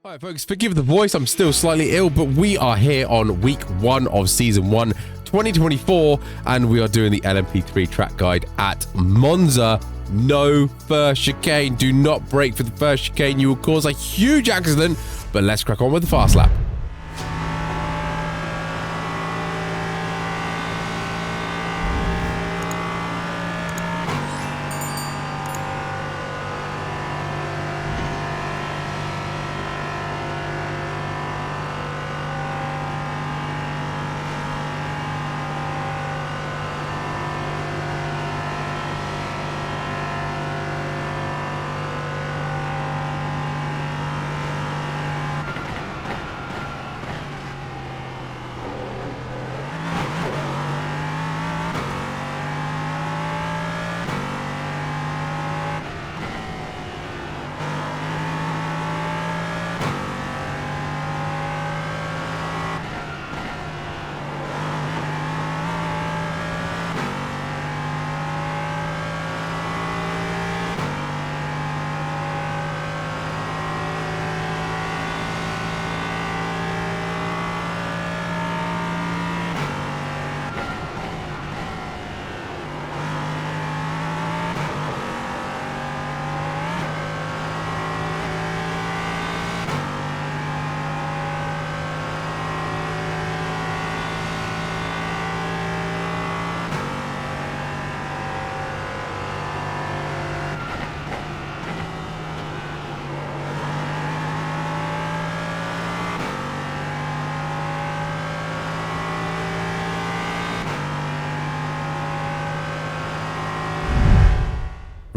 Alright folks, forgive the voice, I'm still slightly ill, but we are here on week 1 of season 1, 2024, and we are doing the LMP3 track guide at Monza. No first chicane, do not brake for the first chicane, you will cause a huge accident, but let's crack on with the fast lap.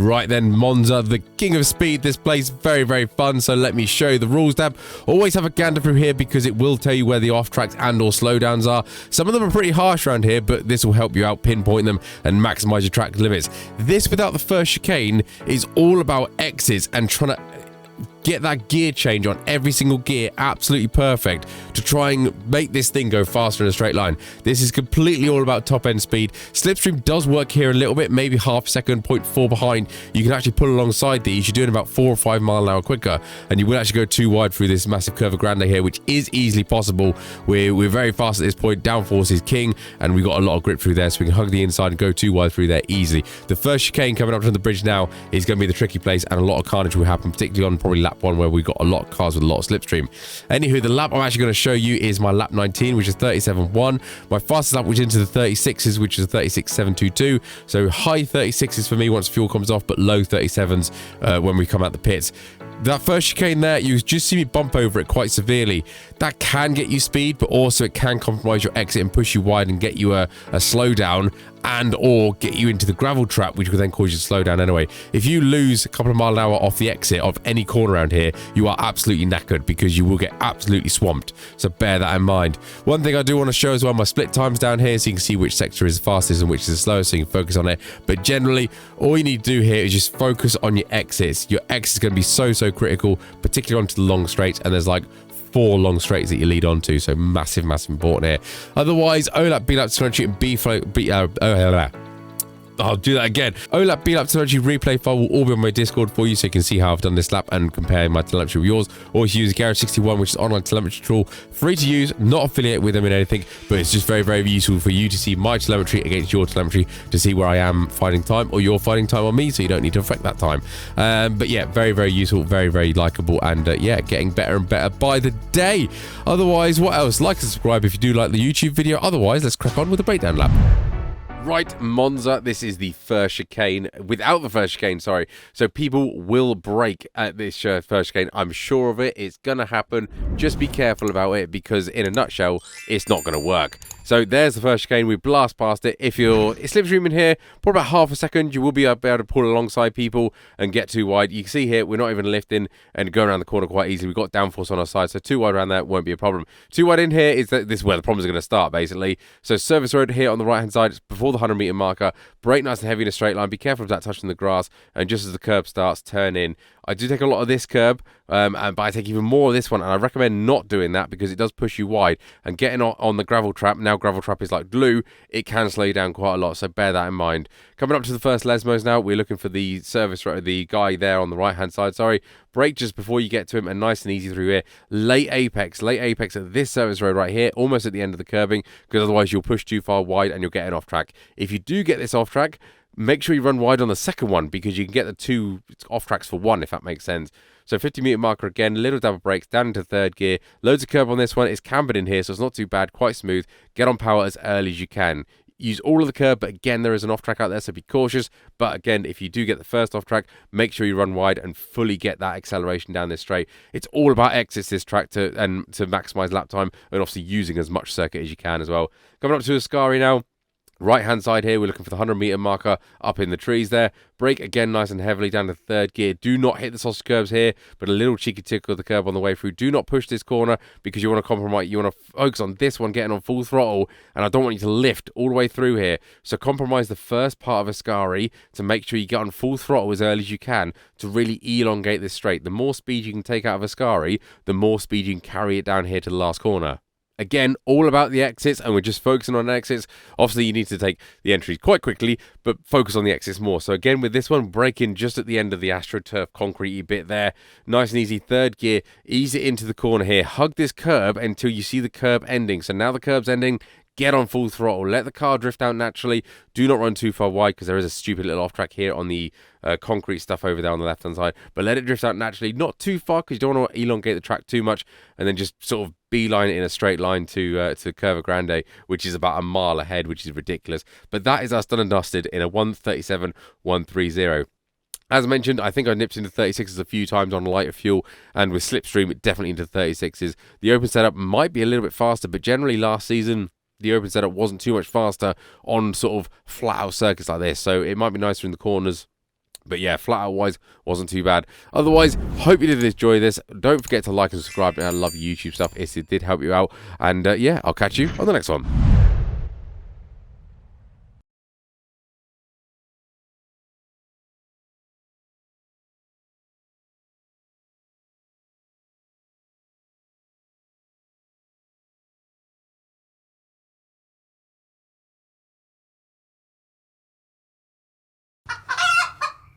Right then, Monza, the king of speed. This place very, very fun, so let me show you the rules tab. Always have a gander through here because it will tell you where the off-tracks and or slowdowns are. Some of them are pretty harsh around here, but this will help you out, pinpoint them, and maximize your track limits. This, without the first chicane, is all about exits and trying to get that gear change on every single gear absolutely perfect to try and make this thing go faster in a straight line. This is completely all about top end speed. Slipstream does work here a little bit, maybe half a second, 0.4 behind. You can actually pull alongside these. You're doing about 4 or 5 miles an hour quicker, and you will actually go too wide through this massive Curva Grande here, which is easily possible. We're very fast at this point. Downforce is king, and we've got a lot of grip through there, so we can hug the inside and go too wide through there easily. The first chicane coming up to the bridge now is going to be the tricky place, and a lot of carnage will happen, particularly on probably lap 1 where we've got a lot of cars with a lot of slipstream. Anywho, the lap I'm actually going to show you is my lap 19, which is 37.1. My fastest lap, which is into the 36s, which is 36.722. So high 36s for me once fuel comes off, but low 37s when we come out the pits. That first chicane there, you just see me bump over it quite severely. That can get you speed, but also it can compromise your exit and push you wide and get you a slowdown, and or get you into the gravel trap, which will then cause you to slow down anyway. If you lose a couple of miles an hour off the exit of any corner around here, you are absolutely knackered because you will get absolutely swamped. So bear that in mind. One thing I do want to show as well, my split times down here, so you can see which sector is the fastest and which is the slowest, so you can focus on it. But generally, all you need to do here is just focus on your exits. Your exit is going to be so critical, particularly onto the long straights, and there's like 4 long straights that you lead onto, so massive important here. Otherwise, OLAP, B-lap, telemetry, and I'll do that again. OLAP, B-lap, telemetry, replay file will all be on my Discord for you, so you can see how I've done this lap and compare my telemetry with yours. Or you use Garage61, which is an online telemetry tool, free to use, not affiliated with them in anything, but it's just very useful for you to see my telemetry against your telemetry to see where I am fighting time or you're fighting time on me, so you don't need to affect that time. But yeah, very useful, very likable, and yeah, getting better and better by the day. Otherwise, what else? Like and subscribe if you do like the YouTube video. Otherwise, let's crack on with the breakdown lap. Right, Monza, this is the first chicane, without the first chicane, sorry. So people will brake at this first chicane. I'm sure of it. It's going to happen. Just be careful about it because, in a nutshell, it's not going to work. So there's the first chicane. We blast past it. If you're slipstreaming here, for about half a second, you will be able to pull alongside people and get too wide. You can see here, we're not even lifting and going around the corner quite easily. We've got downforce on our side, so too wide around there won't be a problem. Too wide in here is that this is where the problems are going to start, basically. So service road here on the right-hand side, it's before the 100-meter marker. Brake nice and heavy in a straight line. Be careful of that touching the grass. And just as the curb starts, turn in. I do take a lot of this curb, but I take even more of this one, and I recommend not doing that because it does push you wide. And getting on the gravel trap, now gravel trap is like glue, it can slow you down quite a lot, so bear that in mind. Coming up to the first Lesmos now, we're looking for the service road, the guy there on the right-hand side, sorry. Brake just before you get to him, and nice and easy through here. Late apex at this service road right here, almost at the end of the curbing, because otherwise you'll push too far wide and you'll get an off track. If you do get this off track, make sure you run wide on the second one because you can get the 2 off tracks for 1, if that makes sense. So 50-meter marker again, little double brakes, down into 3rd gear. Loads of curb on this one. It's cambered in here, so it's not too bad, quite smooth. Get on power as early as you can. Use all of the curb, but again, there is an off track out there, so be cautious. But again, if you do get the first off track, make sure you run wide and fully get that acceleration down this straight. It's all about exits this track to maximize lap time, and obviously using as much circuit as you can as well. Coming up to Ascari now. Right hand side here, we're looking for the 100-meter marker up in the trees there. Brake again nice and heavily down to 3rd gear. Do not hit the sausage curbs here, but a little cheeky tickle of the curb on the way through. Do not push this corner because you want to compromise. You want to focus on this one getting on full throttle, and I don't want you to lift all the way through here. So compromise the first part of Ascari to make sure you get on full throttle as early as you can to really elongate this straight. The more speed you can take out of Ascari, the more speed you can carry it down here to the last corner. Again, all about the exits, and we're just focusing on exits. Obviously, you need to take the entries quite quickly, but focus on the exits more. So again, with this one, brake in just at the end of the AstroTurf concrete bit there. Nice and easy, 3rd gear. Ease it into the corner here. Hug this curb until you see the curb ending. So now the curb's ending. Get on full throttle. Let the car drift out naturally. Do not run too far wide because there is a stupid little off track here on the concrete stuff over there on the left-hand side. But let it drift out naturally. Not too far because you don't want to elongate the track too much. And then just sort of beeline it in a straight line to Curva Grande, which is about a mile ahead, which is ridiculous. But that is us done and dusted in a 1:37.130. As mentioned, I think I nipped into 36s a few times on lighter fuel, and with slipstream, definitely into 36s. The open setup might be a little bit faster, but generally last season, the open setup wasn't too much faster on sort of flat out circuits like this, so it might be nicer in the corners. But yeah, flat out wise, wasn't too bad. Otherwise, hope you did enjoy this. Don't forget to like and subscribe. I love YouTube stuff if it did help you out. And yeah, I'll catch you on the next one.